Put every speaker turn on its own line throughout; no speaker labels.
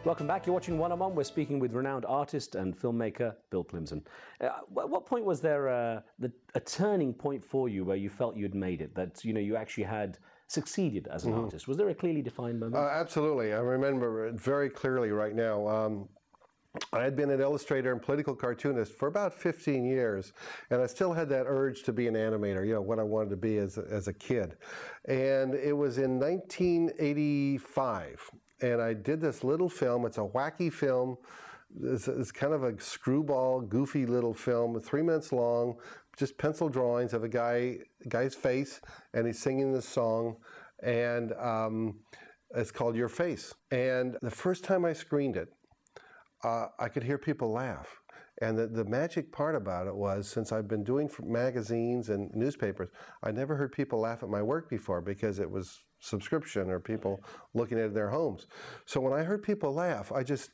Welcome back. You're watching One on One. We're speaking with renowned artist and filmmaker Bill Plympton. At what point was there a turning point for you where you felt you'd made it, that you actually had succeeded as an artist? Was there a clearly defined moment?
Absolutely. I remember it very clearly right now. I had been an illustrator and political cartoonist for about 15 years, and I still had that urge to be an animator, what I wanted to be as a kid. And it was in 1985, and I did this little film. It's a wacky film. It's kind of a screwball, goofy little film, 3 minutes long, just pencil drawings of a guy's face, and he's singing this song, and it's called Your Face. And the first time I screened it, I could hear people laugh. And the magic part about it was, since I've been doing magazines and newspapers, I never heard people laugh at my work before because it was subscription or people looking at their homes. So when I heard people laugh, I just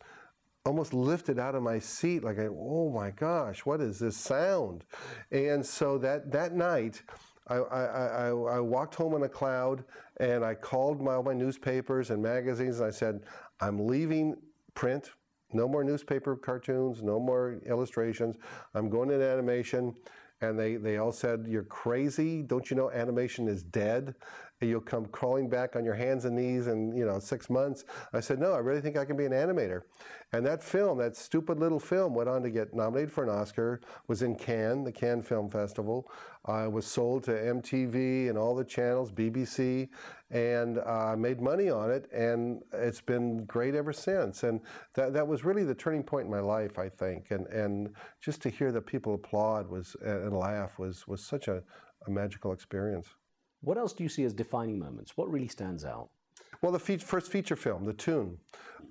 almost lifted out of my seat like, oh my gosh, what is this sound? And so that night, I walked home in a cloud, and I called all my newspapers and magazines, and I said, I'm leaving print. No more newspaper cartoons, no more illustrations. I'm going into animation. And they all said, you're crazy. Don't you know animation is dead? You'll come crawling back on your hands and knees in 6 months. I said, no, I really think I can be an animator. And that film, that stupid little film, went on to get nominated for an Oscar, was in Cannes, the Cannes Film Festival. Was sold to MTV and all the channels, BBC, and I made money on it, and it's been great ever since. And that was really the turning point in my life, I think. And just to hear that people applaud and laugh was such a magical experience.
What else do you see as defining moments? What really stands out?
Well, the first feature film, The Tune.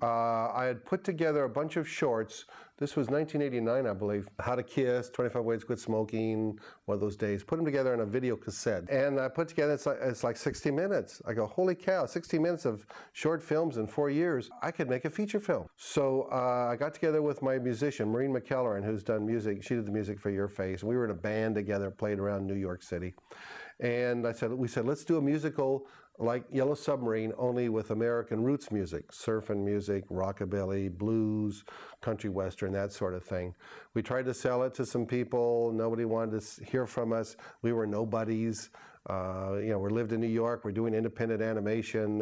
I had put together a bunch of shorts. This was 1989, I believe. How to Kiss, 25 Ways to Quit Smoking, one of those days. Put them together on a video cassette. And I put together, it's like 60 minutes. I go, holy cow, 60 minutes of short films in 4 years. I could make a feature film. So I got together with my musician, Maureen McKelleran, who's done music. She did the music for Your Face. We were in a band together, played around New York City. And we said, let's do a musical like Yellow Submarine, only with American roots music, surfing music, rockabilly, blues, country western, that sort of thing. We tried to sell it to some people. Nobody wanted to hear from us. We were nobodies. We lived in New York. We're doing independent animation.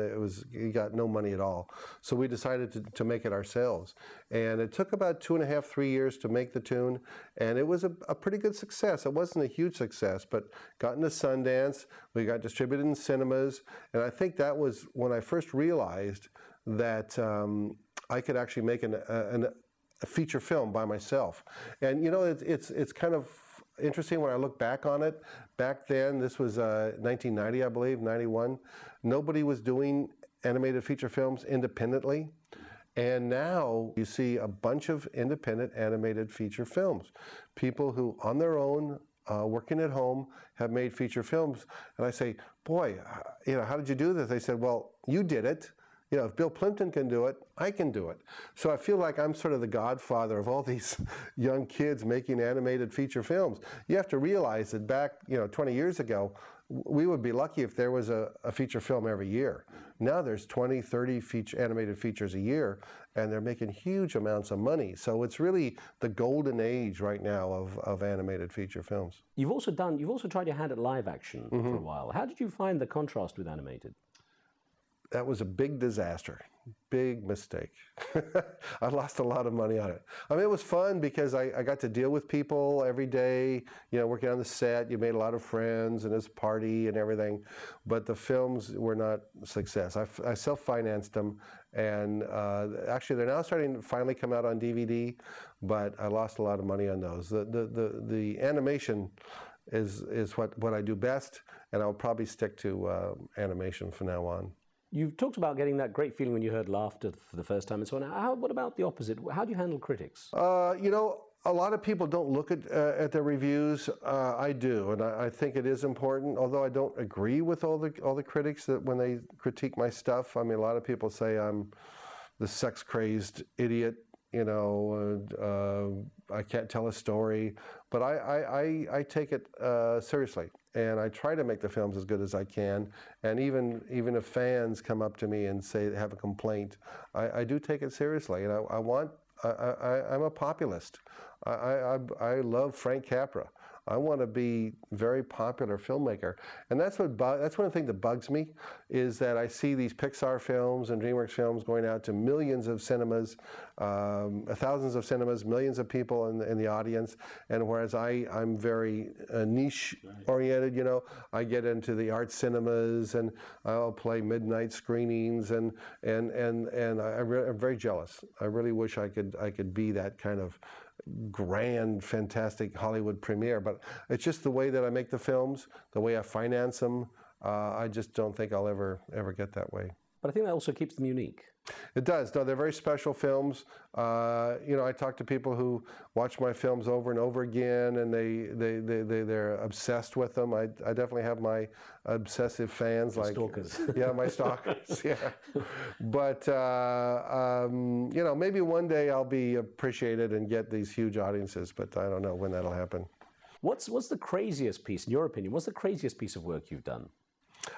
We got no money at all. So we decided to make it ourselves. And it took about 2.5, 3 years to make the tune. And it was a pretty good success. It wasn't a huge success, but got into Sundance. We got distributed in cinemas. And I think that was when I first realized that I could actually make a feature film by myself. And it's kind of interesting when I look back on it. Back then, this was 1990, I believe, 91. Nobody was doing animated feature films independently. And now you see a bunch of independent animated feature films. People who, on their own, working at home, have made feature films. And I say, boy, how did you do this? They said, well, you did it. If Bill Plympton can do it, I can do it. So I feel like I'm sort of the godfather of all these young kids making animated feature films. You have to realize that back, 20 years ago, we would be lucky if there was a feature film every year. Now there's 20, 30 animated features a year, and they're making huge amounts of money. So it's really the golden age right now of animated feature films.
You've also tried your hand at live action for a while. How did you find the contrast with animated?
That was a big disaster, big mistake. I lost a lot of money on it. I mean, it was fun because I got to deal with people every day, working on the set. You made a lot of friends and this party and everything, but the films were not a success. I self-financed them, and actually they're now starting to finally come out on DVD, but I lost a lot of money on those. The animation is what I do best, and I'll probably stick to animation from now on.
You've talked about getting that great feeling when you heard laughter for the first time and so on. What about the opposite? How do you handle critics?
A lot of people don't look at their reviews. I do, and I think it is important, although I don't agree with all the critics that when they critique my stuff. I mean, a lot of people say I'm the sex-crazed idiot. I can't tell a story, but I take it seriously. and I try to make the films as good as I can. And even if fans come up to me and say they have a complaint, I do take it seriously. And I'm a populist. I love Frank Capra. I want to be a very popular filmmaker, and that's one of the things that bugs me, is that I see these Pixar films and DreamWorks films going out to millions of cinemas, thousands of cinemas, millions of people in the audience, and whereas I'm very niche oriented, you know, I get into the art cinemas and I'll play midnight screenings, and I'm very jealous. I really wish I could be that kind of grand, fantastic Hollywood premiere, but it's just the way that I make the films, the way I finance them. I just don't think I'll ever get that way.
But I think that also keeps them unique.
It does. No, they're very special films. You know, I talk to people who watch my films over and over again, and they're obsessed with them. I definitely have my obsessive fans, like
stalkers.
Yeah, my stalkers. Yeah, but you know, maybe one day I'll be appreciated and get these huge audiences, but I don't know when that'll happen.
What's the craziest piece, in your opinion? What's the craziest piece of work you've done?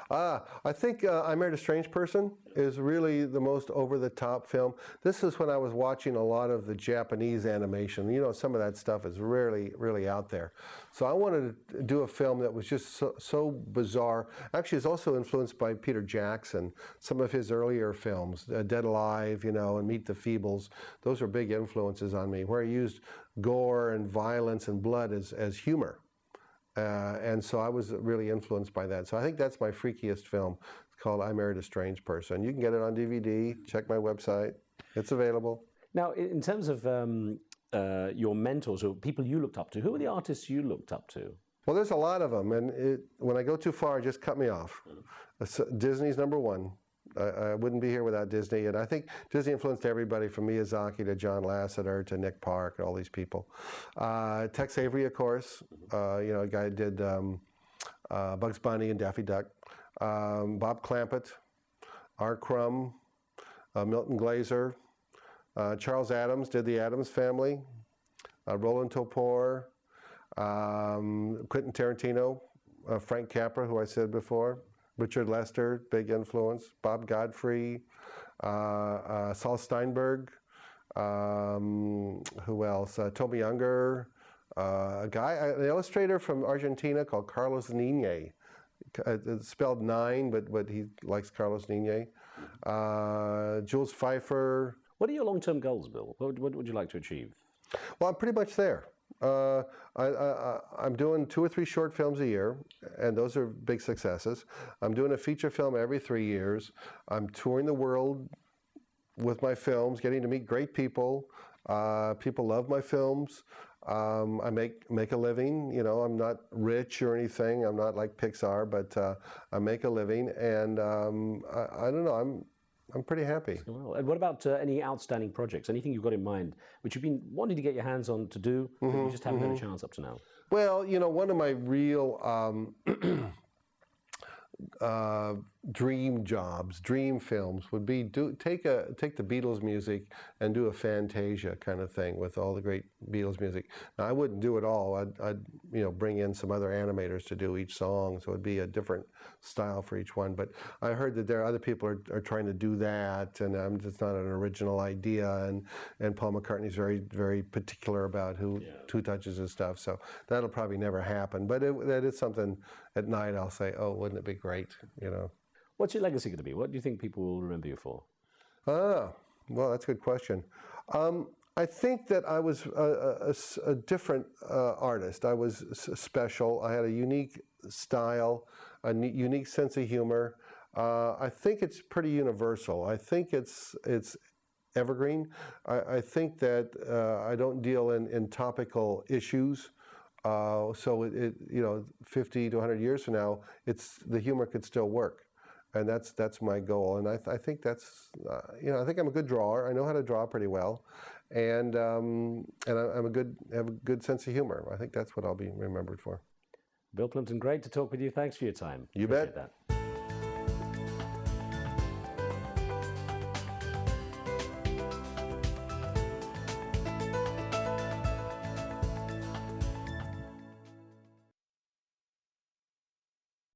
I think I Married a Strange Person is really the most over-the-top film. This is when I was watching a lot of the Japanese animation. You know, some of that stuff is really out there. So I wanted to do a film that was just so bizarre. Actually, it's also influenced by Peter Jackson, some of his earlier films, Dead Alive, you know, and Meet the Feebles. Those are big influences on me, where he used gore and violence and blood as humor. And so I was really influenced by that. So I think that's my freakiest film. It's called I Married a Strange Person. You can get it on DVD. Check my website. It's available.
Now, in terms of your mentors or people you looked up to, who are the artists you looked up to?
Well, there's a lot of them. And when I go too far, just cut me off. Disney's number one. I wouldn't be here without Disney, and I think Disney influenced everybody from Miyazaki to John Lasseter to Nick Park and all these people. Tex Avery, of course, you know, a guy who did Bugs Bunny and Daffy Duck. Bob Clampett, R. Crumb, Milton Glaser, Charles Addams did The Addams Family, Roland Topor, Quentin Tarantino, Frank Capra, who I said before. Richard Lester, big influence. Bob Godfrey, Saul Steinberg, who else? Toby Younger, an illustrator from Argentina called Carlos Niñe. It's spelled 9, but he likes Carlos Niñe. Jules Pfeiffer.
What are your long-term goals, Bill? What would you like to achieve?
Well, I'm pretty much there. I'm doing 2 or 3 short films a year, and those are big successes. I'm doing a feature film every 3 years. I'm touring the world with my films, getting to meet great people. People love my films. I make a living. You know, I'm not rich or anything. I'm not like Pixar, but I make a living, and I don't know. I'm pretty happy.
Well, and what about any outstanding projects? Anything you've got in mind, which you've been wanting to get your hands on to do, but you just haven't had a chance up to now?
Well, you know, one of my real dream jobs, dream films would be take the Beatles music and do a Fantasia kind of thing with all the great Beatles music. Now, I wouldn't do it all. I'd you know, bring in some other animators to do each song, so it'd be a different style for each one. But I heard that there are other people are trying to do that, and it's not an original idea. And Paul McCartney's very particular about who touches his stuff, so that'll probably never happen. But that is something. At night, I'll say, "Oh, wouldn't it be great?" You know.
What's your legacy going to be? What do you think people will remember you for?
Well, that's a good question. I think that I was a different artist. I was special. I had a unique style, a unique sense of humor. I think it's pretty universal. I think it's evergreen. I think that I don't deal in topical issues. So you know, 50 to 100 years from now, the humor could still work, and that's my goal. And I think that's you know, I think I'm a good drawer. I know how to draw pretty well, and have a good sense of humor. I think that's what I'll be remembered for.
Bill Plympton, great to talk with you. Thanks for your time.
You
Appreciate
bet.
that.